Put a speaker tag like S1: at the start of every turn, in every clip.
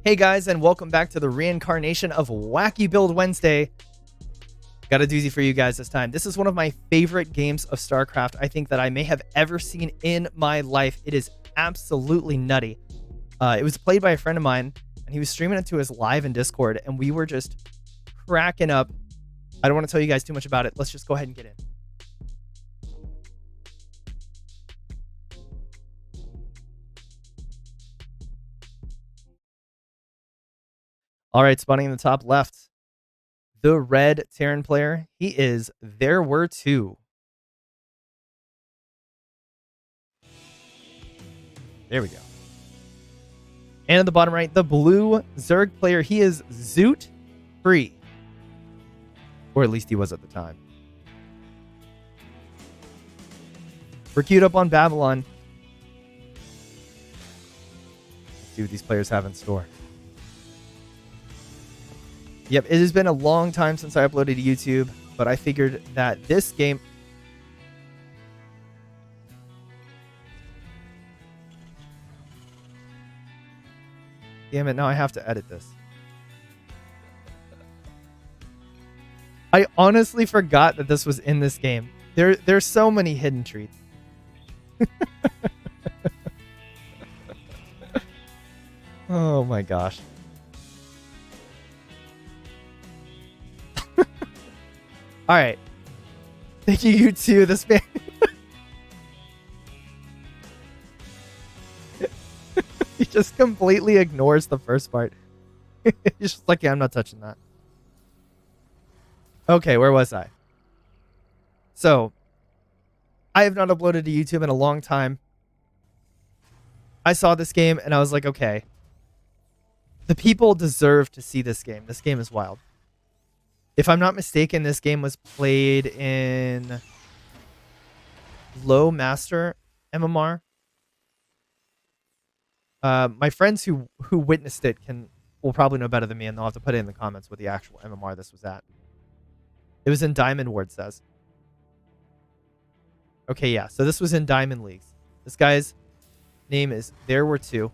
S1: Hey guys, and welcome back to the reincarnation of Wacky Build Wednesday. Got a doozy for you guys this time. This is one of my favorite games of StarCraft I think that I may have ever seen in my life. It is absolutely nutty. It was played by a friend of mine, and he was streaming it to us live in Discord, and we were just cracking up. I don't want to tell you guys too much about it. Let's just go ahead and get in. All right, spawning in the top left, the red Terran player. He is There Were Two. There we go. And at the bottom right, the blue Zerg player. He is Zoot Free. Or at least he was at the time. We're queued up on Babylon. Let's see what these players have in store. Yep, it has been a long time since I uploaded to YouTube, but I figured that this game... Damn it, now I have to edit this. I honestly forgot that this was in this game. There's so many hidden treats. Oh my gosh. All right. Thank you too. This man. He just completely ignores the first part. He's just like, yeah, I'm not touching that. Okay, where was I? So, I have not uploaded to YouTube in a long time. I saw this game and I was like, okay. The people deserve to see this game. This game is wild. If I'm not mistaken, this game was played in low master MMR. My friends who witnessed it will probably know better than me, and they'll have to put it in the comments what the actual MMR this was at. It was in Diamond Ward says. Okay, yeah. So this was in Diamond Leagues. This guy's name is There Were Two.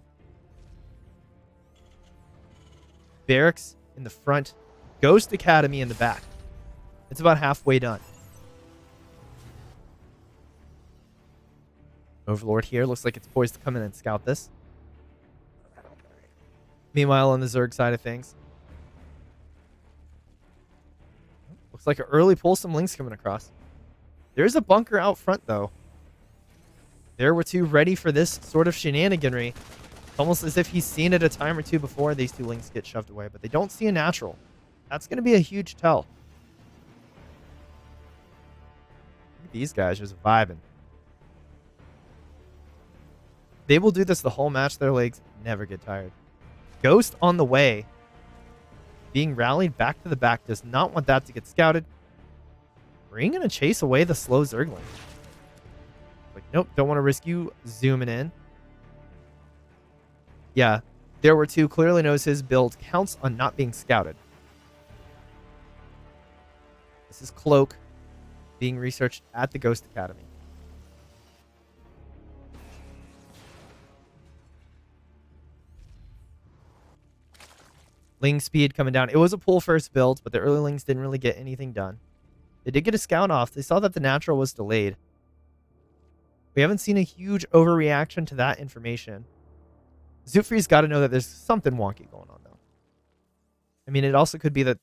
S1: Barracks in the front. Ghost Academy in the back. It's about halfway done. Overlord here. Looks like it's poised to come in and scout this. Meanwhile, on the Zerg side of things. Looks like an early pull. Some links coming across. There's a bunker out front, though. There Were Two ready for this sort of shenaniganry. Almost as if he's seen it a time or two before these two links get shoved away. But they don't see a natural. That's going to be a huge tell. Look at these guys just vibing. They will do this the whole match. Their legs never get tired. Ghost on the way. Being rallied back to the back. Does not want that to get scouted. Ring going to chase away the slow Zergling. Like, nope, don't want to risk you zooming in. Yeah, There Were Two. Clearly knows his build counts on not being scouted. This is Cloak being researched at the Ghost Academy. Ling speed coming down. It was a pull first build, but the early Lings didn't really get anything done. They did get a scout off. They saw that the natural was delayed. We haven't seen a huge overreaction to that information. Zootfree's got to know that there's something wonky going on, though. I mean, it also could be that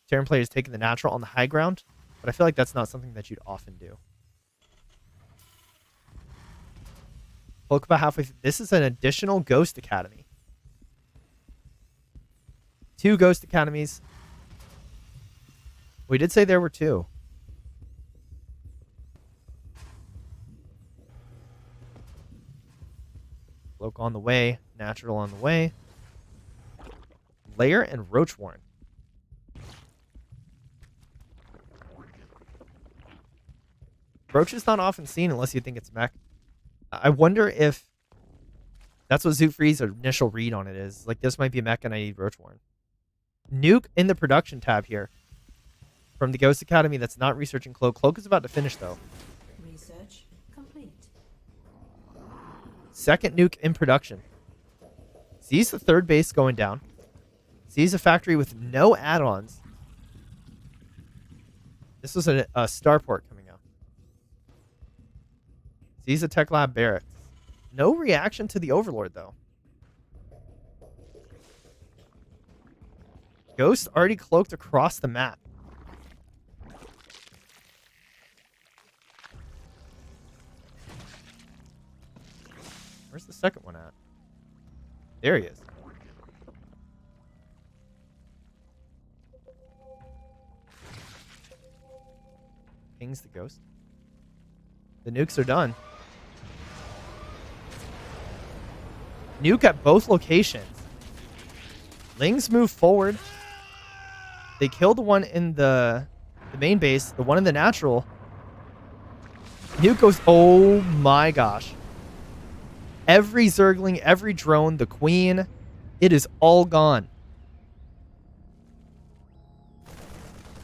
S1: Terran players taking the natural on the high ground, but I feel like that's not something that you'd often do. Look about halfway through. This is an additional Ghost Academy. 2 Ghost Academies. We did say there were 2. Cloak on the way. Natural on the way. Lair and Roach Warren. Roach is not often seen unless you think it's mech. I wonder if that's what Zootfree's initial read on it is. Like, this might be mech and I need Roach Warren. Nuke in the production tab here. From the Ghost Academy that's not researching Cloak. Cloak is about to finish, though. Research complete. Second nuke in production. Sees the third base going down. Sees a factory with no add-ons. This was a starport coming out. Sees a tech lab barracks. No reaction to the Overlord, though. Ghost already cloaked across the map. Where's the second one at? There he is. Pings the Ghost. The nukes are done. Nuke at both locations. Lings move forward. They kill the one in the main base, the one in the natural. Nuke goes, oh my gosh. Every Zergling, every drone, the queen, it is all gone.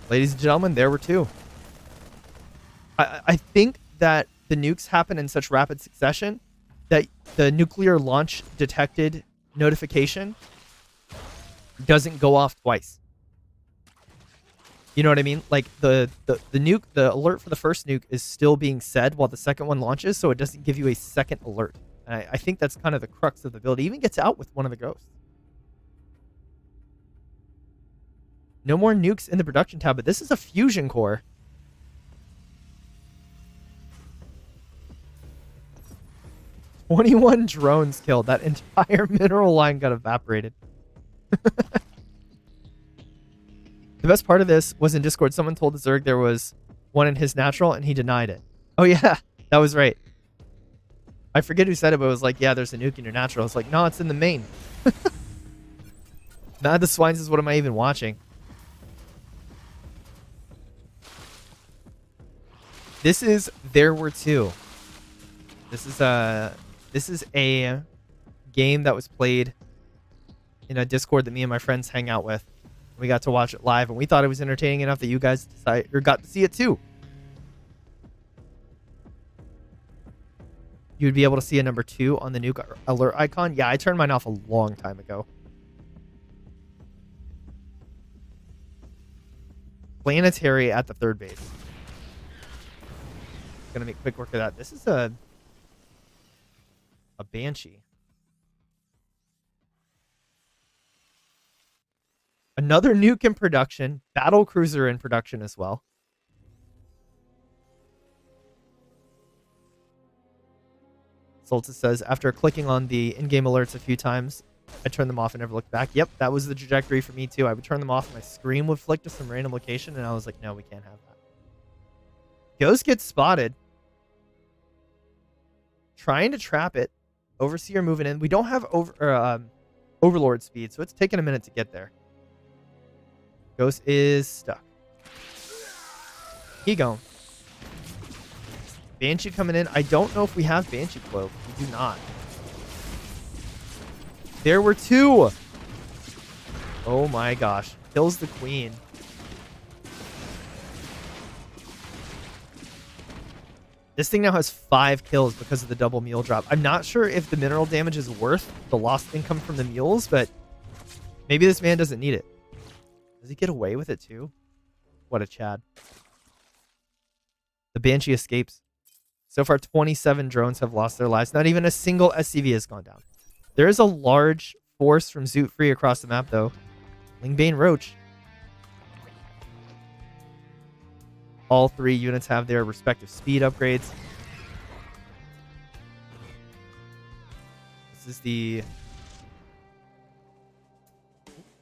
S1: Ladies and gentlemen, there were two. I think that the nukes happen in such rapid succession that the nuclear launch detected notification doesn't go off twice. You know what I mean? Like the nuke, the alert for the first nuke is still being said while the second one launches, so it doesn't give you a second alert. And I think that's kind of the crux of the build. It even gets out with one of the ghosts. No more nukes in the production tab, but this is a fusion core. "21 drones killed." That entire mineral line got evaporated. The best part of this was in Discord, someone told the Zerg there was one in his natural, and he denied it. Oh yeah, that was right. I forget who said it, but it was like, yeah, there's a nuke in your natural. It's like, no, it's in the main. Mad the Swines is, what am I even watching? This is There Were Two. This is a game that was played in a Discord that me and my friends hang out with. We got to watch it live, and we thought it was entertaining enough that you guys got to see it too. You'd be able to see a number 2 on the nuke alert icon. Yeah, I turned mine off a long time ago. Planetary at the third base. Gonna make quick work of that. This is a Banshee. Another nuke in production. Battle cruiser in production as well. Soltis says, after clicking on the in-game alerts a few times, I turned them off and never looked back. Yep, that was the trajectory for me too. I would turn them off and my screen would flick to some random location, and I was like, no, we can't have that. Ghost gets spotted. Trying to trap it. Overseer moving in. We don't have Overlord speed, so it's taking a minute to get there. Ghost is stuck. He gone. Banshee coming in. I don't know if we have Banshee Cloak. We do not. There were two. Oh my gosh. Kills the queen. This thing now has 5 kills because of the double mule drop. I'm not sure if the mineral damage is worth the lost income from the mules, but maybe this man doesn't need it. Does he get away with it too? What a Chad. The Banshee escapes. So far, 27 drones have lost their lives. Not even a single SCV has gone down. There is a large force from Zoot Free across the map, though. Lingbane Roach. All 3 units have their respective speed upgrades. This is the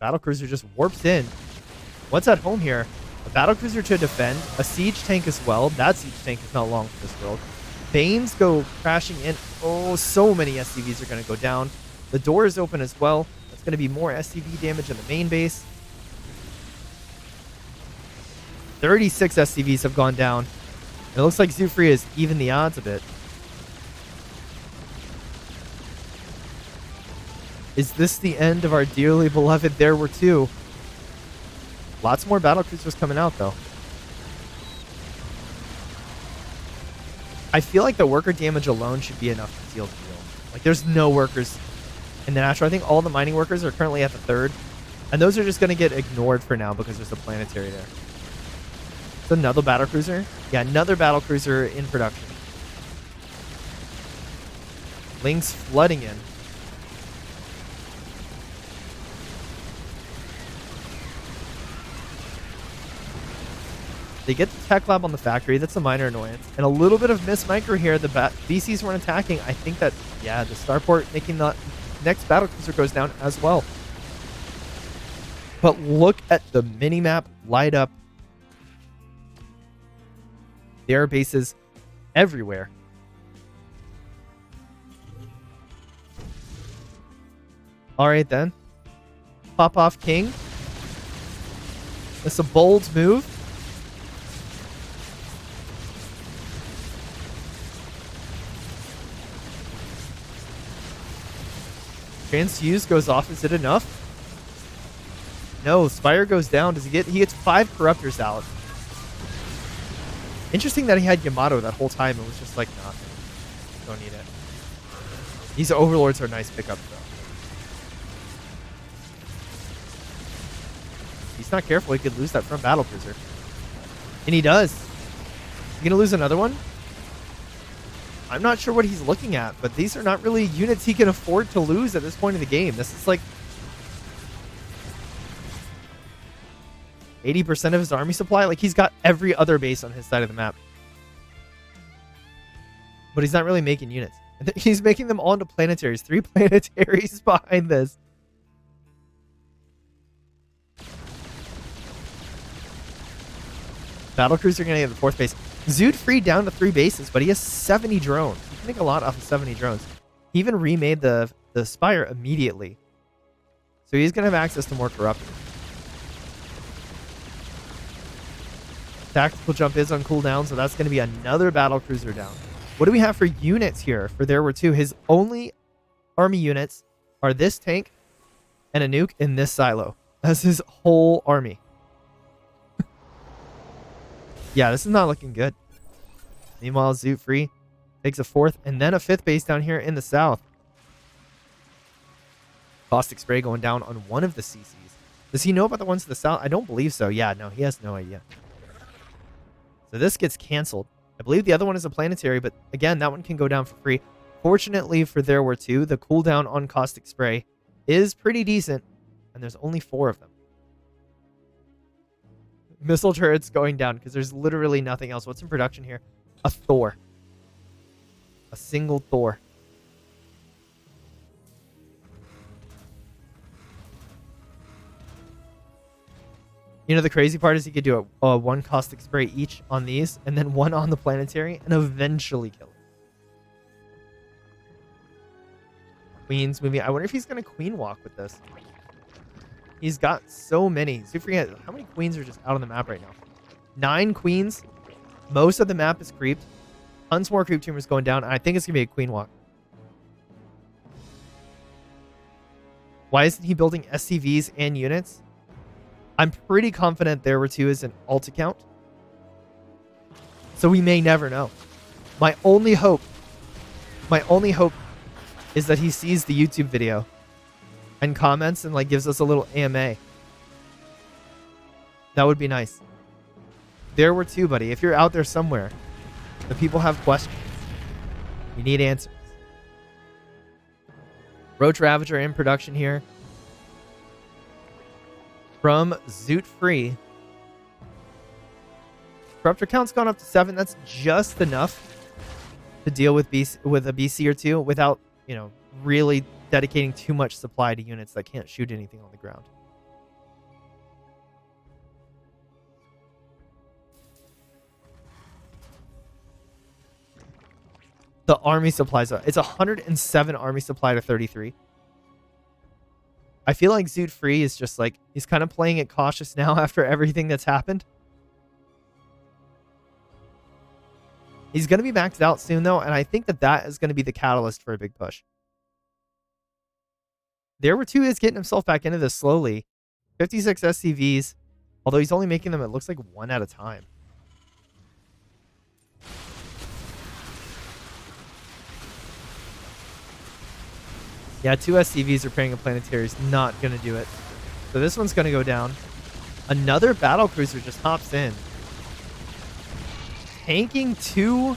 S1: battlecruiser just warps in. What's at home here? A battlecruiser to defend, a siege tank as well. That siege tank is not long for this world. Banes go crashing in. Oh, so many SCVs are going to go down. The door is open as well. That's going to be more SCV damage in the main base. 36 SCVs have gone down. It looks like Zufri has evened the odds a bit. Is this the end of our dearly beloved There Were Two? Lots more battlecruisers coming out, though. I feel like the worker damage alone should be enough to seal the deal. Like, there's no workers And then after, I think all the mining workers are currently at the 3rd. And those are just going to get ignored for now because there's a planetary there. It's another battle cruiser. Yeah, another battle cruiser in production. Lings flooding in. They get the tech lab on the factory. That's a minor annoyance. And a little bit of miss micro here. The VCs weren't attacking. I think that, yeah, the starport making the next battle cruiser goes down as well. But look at the mini-map light up. There are bases everywhere. All right, then. Pop off King. That's a bold move. Transfuse goes off. Is it enough? No, Spire goes down. Does he get... He gets 5 Corruptors out. Interesting that he had Yamato that whole time. It was just like, nah, don't need it. These Overlords are nice pickups, though. He's not careful. He could lose that front battle cruiser. And he does. You gonna lose another one? I'm not sure what he's looking at, but these are not really units he can afford to lose at this point in the game. This is like 80% of his army supply. Like, he's got every other base on his side of the map. But he's not really making units. He's making them all into planetaries. 3 planetaries behind this. Battlecruiser gonna get the 4th base. Zood free down to 3 bases, but he has 70 drones. He can make a lot off of 70 drones. He even remade the Spire immediately. So he's gonna have access to more Corruptors. Tactical jump is on cooldown, so that's gonna be another battlecruiser down. What do we have for units here? For there were 2. His only army units are this tank and a nuke in this silo. That's his whole army. Yeah, this is not looking good. Meanwhile, Zoot Free takes a 4th and then a 5th base down here in the south. Caustic Spray going down on one of the CCs. Does he know about the ones to the south? I don't believe so. Yeah, no, he has no idea. So this gets canceled. I believe the other one is a planetary, but again, that one can go down for free. Fortunately for there were 2, the cooldown on Caustic Spray is pretty decent, and there's only 4 of them. Missile turrets going down because there's literally nothing else. What's in production here? A Thor. A single Thor. You know, the crazy part is he could do a 1 caustic spray each on these and then 1 on the planetary and eventually kill it. Queens moving. I wonder if he's going to queen walk with this. He's got so many. So forget how many queens are just out on the map right now. 9 queens. Most of the map is creeped. Tons more creep tumors going down. And I think it's going to be a queen walk. Why isn't he building SCVs and units? I'm pretty confident there were 2 is an alt account. So we may never know. My only hope is that he sees the YouTube video and comments and like gives us a little AMA. That would be nice. There were 2, buddy. If you're out there somewhere, the people have questions. We need answers. Roach Ravager in production here. From Zoot Free. Corruptor count's gone up to 7. That's just enough to deal with a BC or 2 without, you know, really dedicating too much supply to units that can't shoot anything on the ground. The army supplies, it's 107 army supply to 33. I feel like Zoot Free is just like, he's kind of playing it cautious now after everything that's happened. He's going to be maxed out soon, though, and I think that that is going to be the catalyst for a big push. There were 2 is getting himself back into this slowly. 56 SCVs, although he's only making them, it looks like 1 at a time. Yeah, 2 SCVs repairing a planetary is not going to do it. So this one's going to go down. Another battle cruiser just hops in. Tanking 2.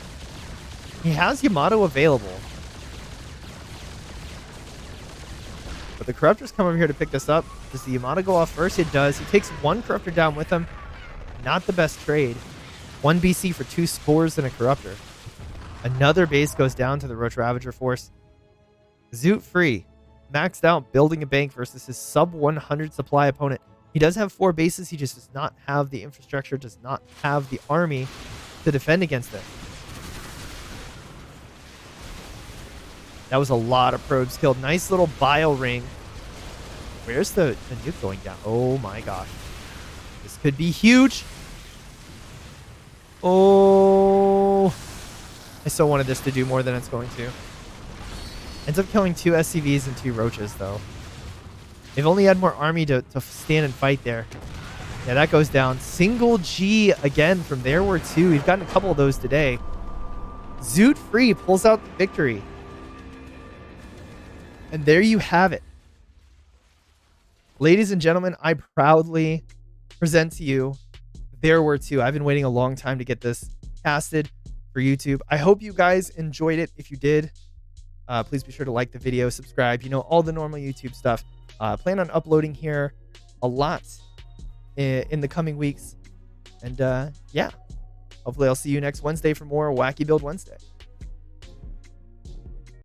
S1: He has Yamato available. But the Corruptor's come over here to pick this up. Does the Yamato go off first? It does. He takes 1 Corruptor down with him. Not the best trade. 1 BC for 2 Spores and a Corruptor. Another base goes down to the Roach Ravager force. Zoot free. Maxed out building a bank versus his sub 100 supply opponent. He does have 4 bases. He just does not have the infrastructure, does not have the army to defend against it. That was a lot of probes killed. Nice little bio ring. Where's the nuke going down? Oh my gosh. This could be huge. Oh. I so wanted this to do more than it's going to. Ends up killing 2 SCVs and 2 Roaches, though. They've only had more army to stand and fight there. Yeah, that goes down. Single G again from There Were Two. We've gotten a couple of those today. Zoot Free pulls out the victory. And there you have it. Ladies and gentlemen, I proudly present to you There Were Two. I've been waiting a long time to get this casted for YouTube. I hope you guys enjoyed it. If you did, please be sure to like the video, subscribe, you know, all the normal YouTube stuff. Plan on uploading here a lot in the coming weeks. And yeah, hopefully I'll see you next Wednesday for more Wacky Build Wednesday.